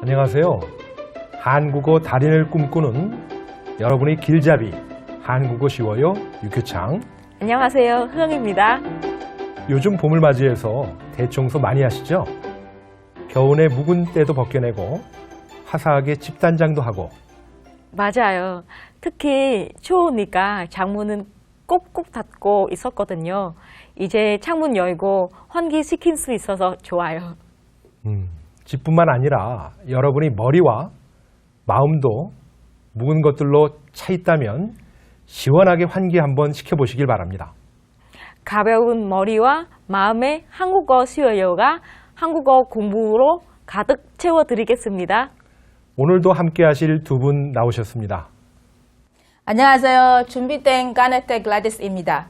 안녕하세요. 한국어 달인을 꿈꾸는 여러분의 길잡이 한국어 쉬워요 유교창. 안녕하세요. 흐영입니다. 요즘 봄을 맞이해서 대청소 많이 하시죠? 겨우내 묵은 때도 벗겨내고 화사하게 집단장도 하고. 맞아요. 특히 추우니까 창문은 꼭꼭 닫고 있었거든요. 이제 창문 열고 환기시킬 수 있어서 좋아요. 집뿐만 아니라 여러분이 머리와 마음도 묵은 것들로 차 있다면 시원하게 환기 한번 시켜보시길 바랍니다. 가벼운 머리와 마음의 한국어 쉬워요가 한국어 공부로 가득 채워드리겠습니다. 오늘도 함께 하실 두 분 나오셨습니다. 안녕하세요. 준비된 까네테 글라디스입니다.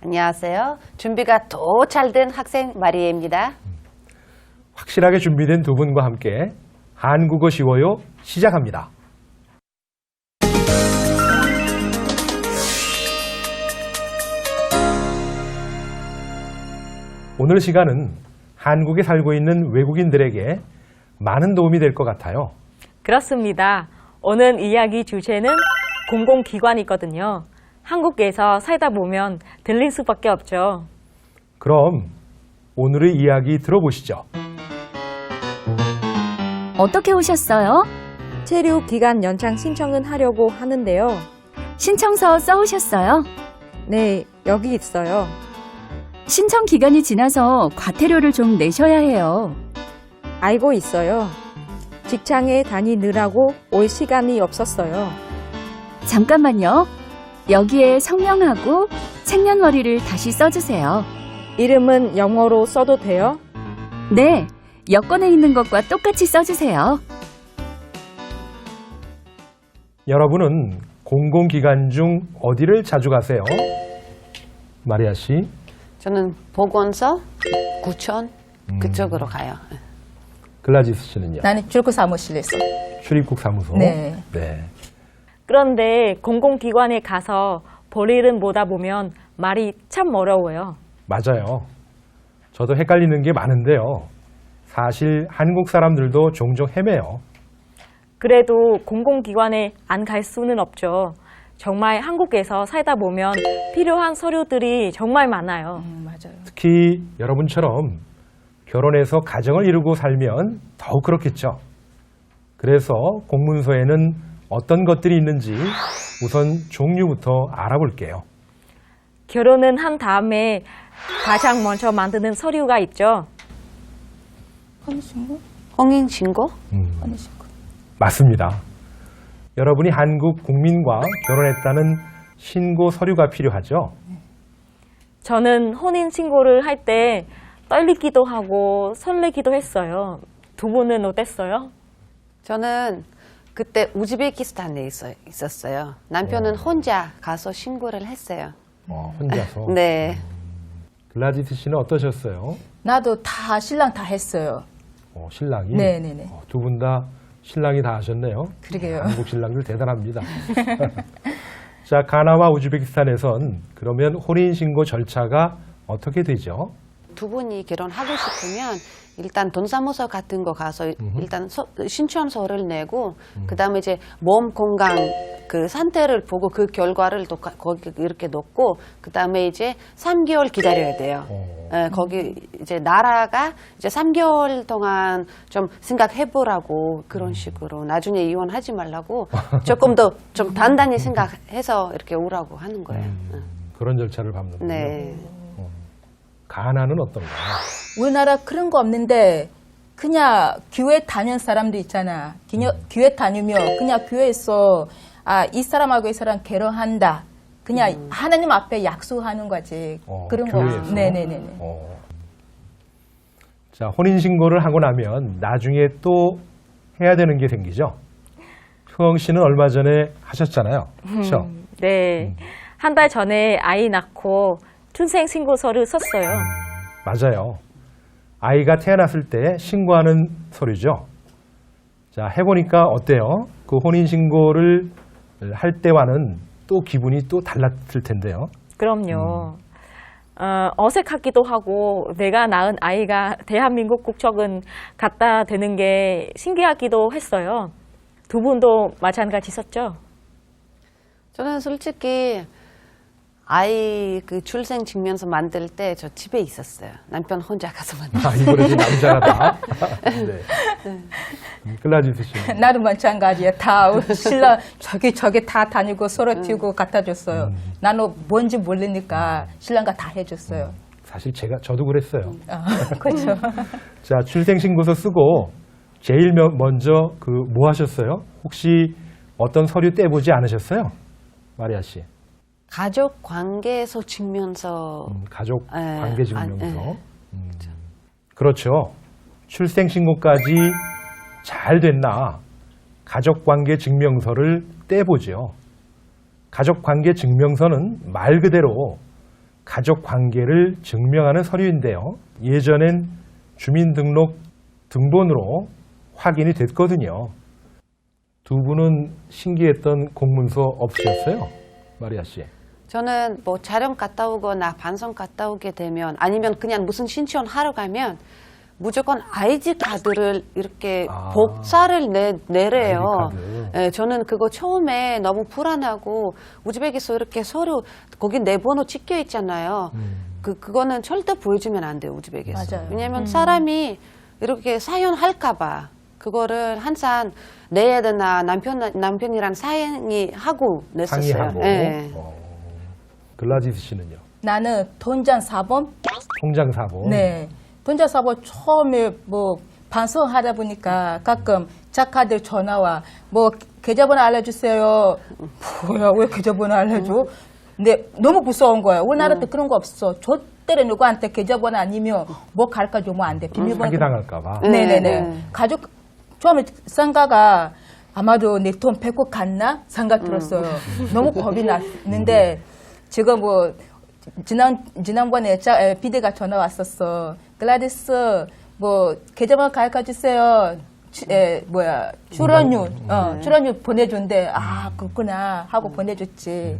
안녕하세요. 준비가 더 잘 된 학생 마리에입니다. 확실하게 준비된 두 분과 함께 한국어 쉬워요 시작합니다. 오늘 시간은 한국에 살고 있는 외국인들에게 많은 도움이 될 것 같아요. 그렇습니다. 오늘 이야기 주제는 공공기관이거든요. 한국에서 살다 보면 들릴 수밖에 없죠. 그럼 오늘의 이야기 들어보시죠. 어떻게 오셨어요? 체류 기간 연장 신청은 하려고 하는데요. 신청서 써오셨어요? 네, 여기 있어요. 신청 기간이 지나서 과태료를 좀 내셔야 해요. 알고 있어요. 직장에 다니느라고 올 시간이 없었어요. 잠깐만요. 여기에 성명하고 생년월일을 다시 써주세요. 이름은 영어로 써도 돼요? 네, 여권에 있는 것과 똑같이 써주세요. 여러분은 공공기관 중 어디를 자주 가세요? 마리아 씨. 저는 보건소, 구청 그쪽으로 가요. 글라디스 씨는요? 나는 출구 사무실에서. 출입국 사무소. 네. 네. 그런데 공공기관에 가서 볼일은 보다 보면 말이 참 어려워요. 맞아요. 저도 헷갈리는 게 많은데요. 사실 한국 사람들도 종종 헤매요. 그래도 공공기관에 안 갈 수는 없죠. 정말 한국에서 살다 보면 필요한 서류들이 정말 많아요. 맞아요. 특히 여러분처럼 결혼해서 가정을 이루고 살면 더욱 그렇겠죠. 그래서 공문서에는 어떤 것들이 있는지 우선 종류부터 알아볼게요. 결혼은 한 다음에 가장 먼저 만드는 서류가 있죠. 혼인신고? 홍인신고? 혼인신고. 맞습니다. 여러분이 한국 국민과 결혼했다는 신고 서류가 필요하죠. 저는 혼인신고를 할 때 떨리기도 하고 설레기도 했어요. 두 분은 어땠어요? 저는 그때 우즈베키스탄에 있었어요. 남편은 혼자 가서 신고를 했어요. 혼자서. 네. 글라디스 씨는 어떠셨어요? 나도 다 신랑 다 했어요. 신랑이? 네네네. 두 분 다 신랑이 다 하셨네요. 그러게요. 한국 신랑들 대단합니다. 자, 가나와 우즈베키스탄에선 그러면 혼인신고 절차가 어떻게 되죠? 두 분이 결혼하고 싶으면 일단 동사무소 같은 거 가서 일단 신청서를 내고 그다음에 이제 몸 건강 그 상태를 보고 그 결과를 또 거기 이렇게 넣고 그다음에 이제 3개월 기다려야 돼요. 거기 이제 나라가 이제 3개월 동안 좀 생각해 보라고 그런 식으로 나중에 이혼하지 말라고 조금 더 좀 단단히 생각해서 이렇게 오라고 하는 거예요. 그런 절차를 밟는군요. 네. 가나는 어떤가요? 우리나라 그런 거 없는데 그냥 교회 다니는 사람도 있잖아. 교회 다니며 그냥 교회에서 이 사람하고 이 사람 결혼한다. 그냥 하나님 앞에 약속하는 거지. 그런 거. 교회에서? 네네네. 자, 혼인신고를 하고 나면 나중에 또 해야 되는 게 생기죠? 효영 씨는 얼마 전에 하셨잖아요. 그렇죠? 네. 한 달 전에 아이 낳고 출생신고서를 썼어요. 맞아요. 아이가 태어났을 때 신고하는 서류죠. 자, 해보니까 어때요? 그 혼인신고를 할 때와는 또 기분이 또 달랐을 텐데요. 그럼요. 어색하기도 하고 내가 낳은 아이가 대한민국 국적은 갖다 대는 게 신기하기도 했어요. 두 분도 마찬가지셨죠? 저는 솔직히 아이 그 출생 증명서 만들 때 저 집에 있었어요. 남편 혼자 가서 만들었어요. 아, 이번에도 남자가다. 네. 글라디스 씨. 나도 마찬가지야. 다 신랑 저기 다 다니고 서로 튀고 갖다 줬어요. 나는 뭔지 모르니까 신랑가 다 해줬어요. 사실 저도 그랬어요. 그렇죠. 자, 출생신고서 쓰고 제일 먼저 뭐 하셨어요? 혹시 어떤 서류 떼보지 않으셨어요? 마리아 씨. 가족 관계에서 증명서. 가족 예, 관계 증명서. 예. 그렇죠. 출생신고까지 잘 됐나 가족 관계 증명서를 떼보죠. 가족 관계 증명서는 말 그대로 가족 관계를 증명하는 서류인데요. 예전엔 주민등록 등본으로 확인이 됐거든요. 두 분은 신기했던 공문서 없으셨어요? 마리아 씨. 저는 뭐 촬영 갔다 오거나 방송 갔다 오게 되면 아니면 그냥 무슨 신청하러 가면 무조건 아이디 카드를 이렇게 복사를 내래요. 아이디 카드. 예, 저는 그거 처음에 너무 불안하고 우즈벡에서 이렇게 서류 거기 내 번호 찍혀 있잖아요. 그거는 절대 보여주면 안 돼요, 우즈벡에서. 맞아요. 왜냐하면 사람이 이렇게 사연할까봐 그거를 항상 내 애들나 남편이랑 상의하고 냈었어요. 상의하고. 예. 글라디스 씨는요? 나는 돈장 사범. 통장 사본. 네. 돈장 사범 처음에 뭐 방송하다 보니까 가끔 작가들 전화와 뭐 계좌번호 알려주세요. 뭐야 왜 계좌번호 알려줘? 근데 너무 무서운 거예요. 우리나라 때 그런 거 없어. 절대로 누구한테 계좌번호 아니면 뭐 갈까 주면 안 돼. 비밀번호. 사기당할까봐. 네네네. 가족 처음에 상가가 아마도 내 돈 뺏고 갔나 생각 들었어요. 너무 겁이 났는데 지금 뭐 지난번에 비대가 전화 왔었어. 글라디스 뭐 계좌번호 가르쳐 주세요. 출연료 보내준대. 아 그렇구나 하고 보내줬지.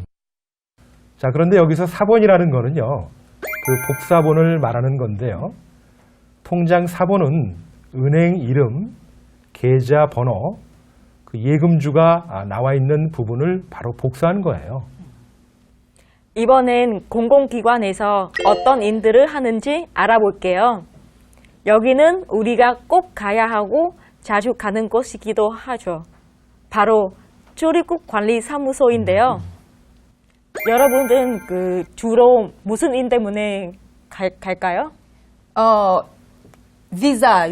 자, 그런데 여기서 사본이라는 거는요, 그 복사본을 말하는 건데요. 통장 사본은 은행 이름, 계좌 번호, 그 예금주가 나와 있는 부분을 바로 복사한 거예요. 이번엔 공공기관에서 어떤 일들을 하는지 알아볼게요. 여기는 우리가 꼭 가야 하고 자주 가는 곳이기도 하죠. 바로 출입국 관리 사무소인데요. 여러분들은 주로 무슨 일 때문에 갈까요? 비자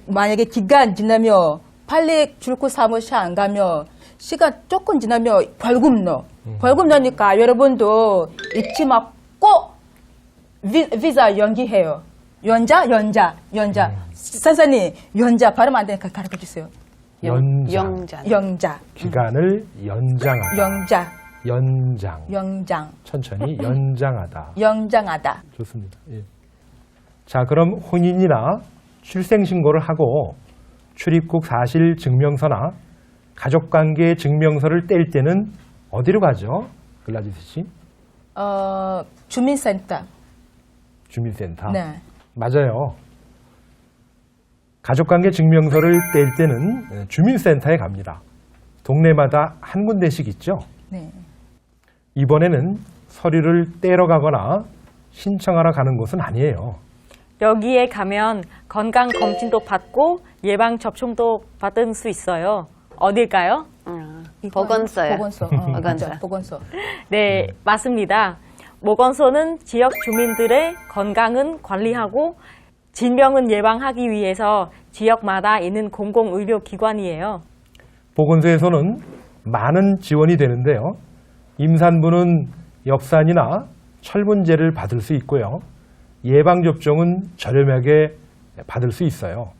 만약에 기간 지나면 빨리 출국 사무실 안 가면 시간 조금 지나면 벌금 넣어. 벌금 넣으니까 여러분도 잊지 마. 꼭 비자 연기해요. 연자. 선생님, 연자 발음 안 되니까 가르쳐 주세요. 영자. 기간을 연장하다. 연장. 천천히 연장하다. 연장하다. 좋습니다. 예. 자, 그럼 혼인이나 출생신고를 하고 출입국 사실 증명서나 가족관계 증명서를 뗄 때는 어디로 가죠? 글라디스 씨? 주민센터. 주민센터. 네. 맞아요. 가족관계 증명서를 뗄 때는 주민센터에 갑니다. 동네마다 한 군데씩 있죠? 네. 이번에는 서류를 떼러 가거나 신청하러 가는 곳은 아니에요. 여기에 가면 건강검진도 받고 예방접종도 받을 수 있어요. 어딜까요? 보건소요. 보건소. 맞아, 보건소. 네, 맞습니다. 보건소는 지역 주민들의 건강은 관리하고 질병은 예방하기 위해서 지역마다 있는 공공의료기관이에요. 보건소에서는 많은 지원이 되는데요. 임산부는 역산이나 철분제를 받을 수 있고요. 예방접종은 저렴하게 받을 수 있어요.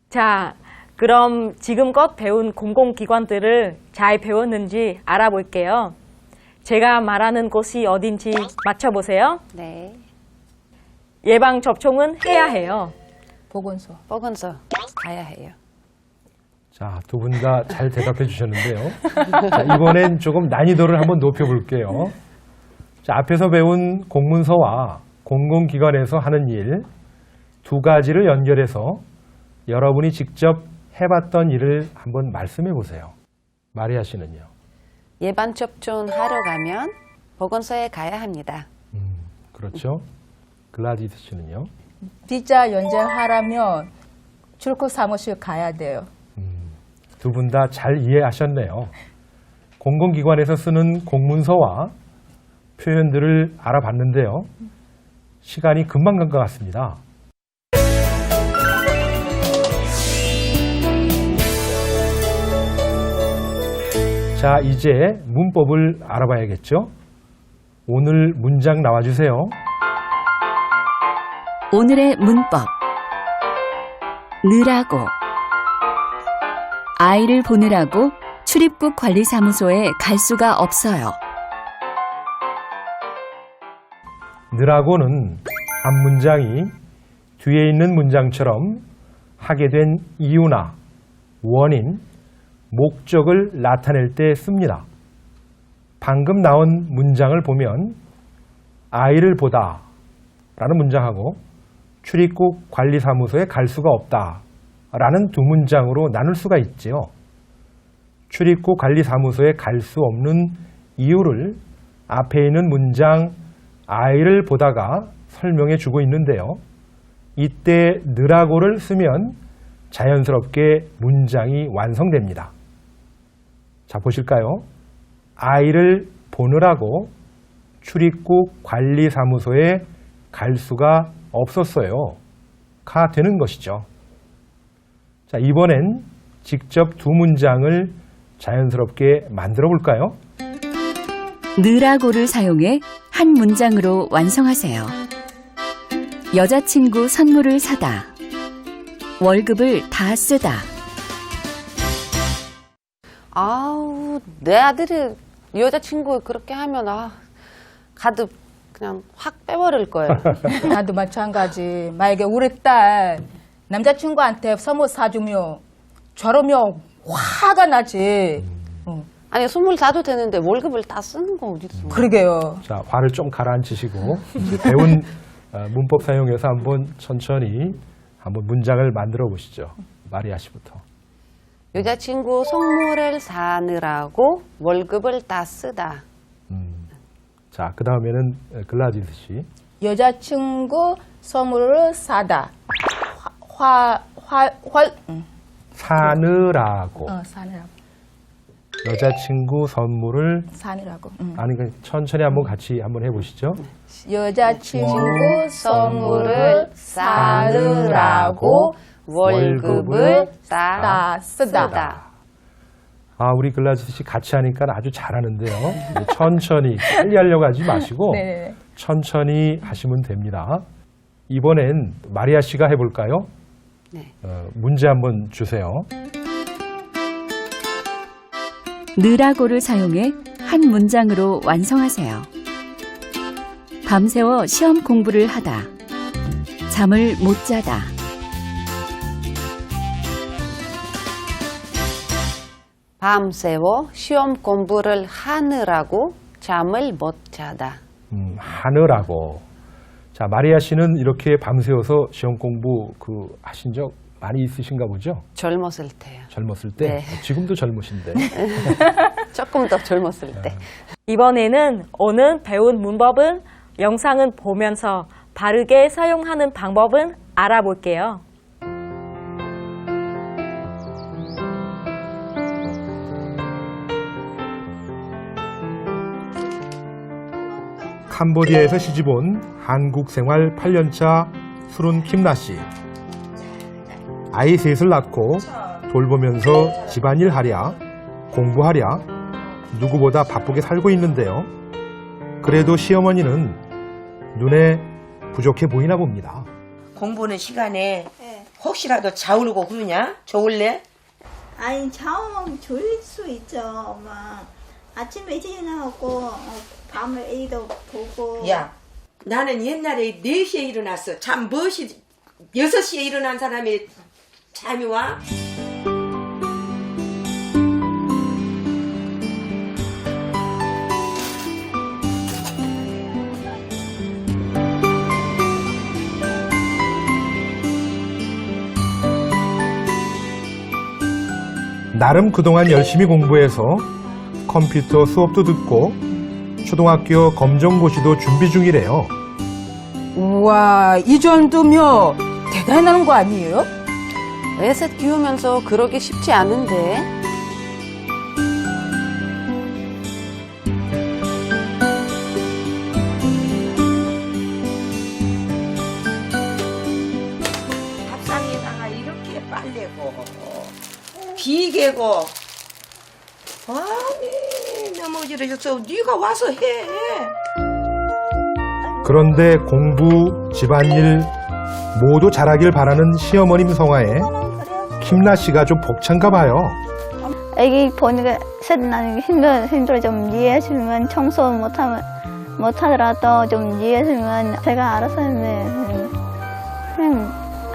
자, 그럼 지금껏 배운 공공기관들을 잘 배웠는지 알아볼게요. 제가 말하는 곳이 어딘지 맞춰보세요. 네. 예방접종은 해야 해요. 보건소. 가야 해요. 자, 두 분 다 잘 대답해 주셨는데요. 자, 이번엔 조금 난이도를 한번 높여볼게요. 자, 앞에서 배운 공문서와 공공기관에서 하는 일 두 가지를 연결해서 여러분이 직접 해봤던 일을 한번 말씀해 보세요. 마리아 씨는요? 예방 접종 하러 가면 보건소에 가야 합니다. 그렇죠. 글라디스 씨는요? 비자 연장하려면 출국 사무실 가야 돼요. 두 분 다 잘 이해하셨네요. 공공기관에서 쓰는 공문서와 표현들을 알아봤는데요. 시간이 금방 간 것 같습니다. 자, 이제 문법을 알아봐야겠죠? 오늘 문장 나와주세요. 오늘의 문법. 느라고. 아이를 보느라고 출입국 관리사무소에 갈 수가 없어요. 느라고는 한 문장이 뒤에 있는 문장처럼 하게 된 이유나 원인, 목적을 나타낼 때 씁니다. 방금 나온 문장을 보면 아이를 보다 라는 문장하고 출입국 관리사무소에 갈 수가 없다 라는 두 문장으로 나눌 수가 있지요. 출입국 관리사무소에 갈 수 없는 이유를 앞에 있는 문장 아이를 보다가 설명해 주고 있는데요. 이때 느라고를 쓰면 자연스럽게 문장이 완성됩니다. 자, 보실까요? 아이를 보느라고 출입국 관리사무소에 갈 수가 없었어요. 가 되는 것이죠. 자, 이번엔 직접 두 문장을 자연스럽게 만들어 볼까요? 느라고를 사용해 한 문장으로 완성하세요. 여자친구 선물을 사다. 월급을 다 쓰다. 아우, 내 아들이 여자친구 그렇게 하면 가득 그냥 확 빼버릴 거예요. 나도 마찬가지. 만약에 우리 딸 남자친구한테 선물 사주면 저러면 화가 나지. 아니, 선물 사도 되는데 월급을 다 쓰는 거 어디 있어? 그러게요. 자, 화를 좀 가라앉히시고 이제 배운 문법 사용해서 한번 천천히 한번 문장을 만들어 보시죠. 마리아 씨부터. 여자친구 선물을 사느라고 월급을 다 쓰다. 자, 그 다음에는 글라디스 씨. 여자친구 선물을 사다. 사느라고. 사느라고. 여자친구 선물을 사느라고. 아니, 천천히 한번 같이 한번 해보시죠. 여자친구 선물을 사느라고 월급을 다 쓰다. 아, 우리 글라디스 씨 같이 하니까 아주 잘하는데요. 천천히 빨리 하려고 하지 마시고 네. 천천히 하시면 됩니다. 이번엔 마리아 씨가 해볼까요? 네. 문제 한번 주세요. 느라고를 사용해 한 문장으로 완성하세요. 밤새워 시험 공부를 하다. 잠을 못 자다. 밤새워 시험 공부를 하느라고 잠을 못 자다. 하느라고. 자, 마리아 씨는 이렇게 밤새워서 시험 공부 하신 적 많이 있으신가 보죠? 젊었을 때요. 젊었을 때? 네. 지금도 젊으신데. 조금 더 젊었을 때. 이번에는 오늘 배운 문법은 영상은 보면서 바르게 사용하는 방법은 알아볼게요. 캄보디아에서 시집온 한국 생활 8년차 수룬 킴나 씨. 아이 셋을 낳고 돌보면서 집안일 하랴, 공부하랴, 누구보다 바쁘게 살고 있는데요. 그래도 시어머니는 눈에 부족해 보이나 봅니다. 공부하는 시간에 혹시라도 자우르고 그러냐? 좋을래? 아니 자오면 졸릴 수 있죠 엄마. 아침에 일찍 일어나고 밤을 애도 보고. 야, 나는 옛날에 4시에 일어났어. 잠 무엇이 6시에 일어난 사람이 잠이 와? 나름 그동안 열심히 공부해서 컴퓨터 수업도 듣고 초등학교 검정고시도 준비 중이래요. 우와, 이 정도면 대단한 거 아니에요? 애셋 키우면서 그러기 쉽지 않은데. 밥상에다가 이렇게 빨래고 비개고 아니 넘어지러졌어. 네가 와서 해. 그런데 공부, 집안일 모두 잘하길 바라는 시어머님 성화에 김나 씨가 좀 벅찬가 봐요. 애기 보니까 셋 나는 힘들어 좀 이해해주면 청소 못하더라도 좀 이해해주면 제가 알아서 했는데 그냥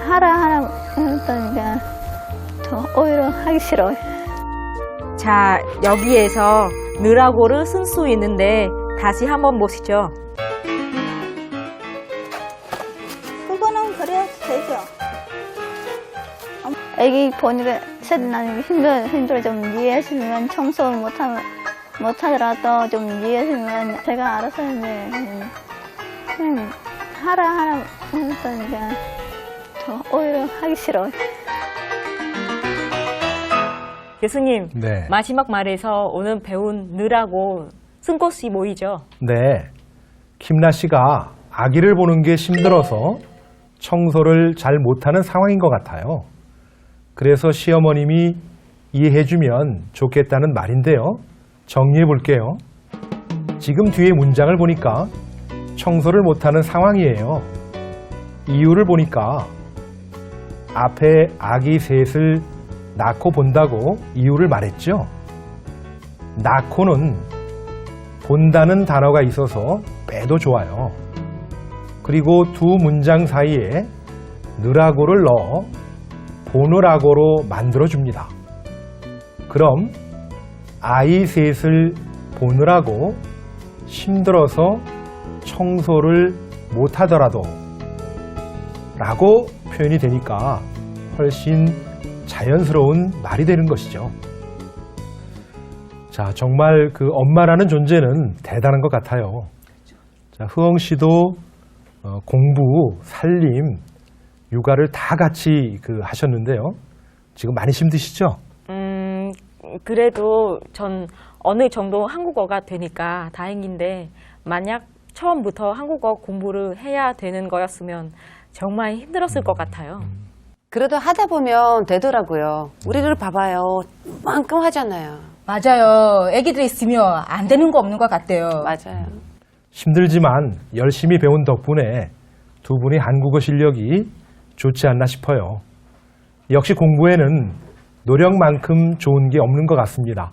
하라 했더니까 저 오히려 하기 싫어요. 자, 여기에서 느라고를 쓴 수 있는데 다시 한번 보시죠. 그거는 그래도 되죠. 애기 보니까 셋 나는 힘들어 좀 이해해주면 청소 못하더라도 좀 이해해주면 제가 알아서 했는데 그냥 하라 했더니까 저 오히려 하기 싫어요. 교수님, 네. 마지막 말에서 오늘 배운 느라고 쓴 것이 뭐이죠? 네. 김나 씨가 아기를 보는 게 힘들어서 청소를 잘 못하는 상황인 것 같아요. 그래서 시어머님이 이해해주면 좋겠다는 말인데요. 정리해 볼게요. 지금 뒤에 문장을 보니까 청소를 못하는 상황이에요. 이유를 보니까 앞에 아기 셋을 낳고 본다고 이유를 말했죠. 낳고는 본다는 단어가 있어서 빼도 좋아요. 그리고 두 문장 사이에 느라고를 넣어 보느라고로 만들어줍니다. 그럼 아이 셋을 보느라고 힘들어서 청소를 못하더라도 라고 표현이 되니까 훨씬 자연스러운 말이 되는 것이죠. 자, 정말 그 엄마라는 존재는 대단한 것 같아요. 자, 흐엉 씨도 공부, 살림, 육아를 다 같이 하셨는데요. 지금 많이 힘드시죠? 그래도 전 어느 정도 한국어가 되니까 다행인데 만약 처음부터 한국어 공부를 해야 되는 거였으면 정말 힘들었을 것 같아요. 그래도 하다 보면 되더라고요. 우리를 봐봐요. 만큼 하잖아요. 맞아요. 애기들 있으면 안 되는 거 없는 것 같아요. 맞아요. 힘들지만 열심히 배운 덕분에 두 분의 한국어 실력이 좋지 않나 싶어요. 역시 공부에는 노력만큼 좋은 게 없는 것 같습니다.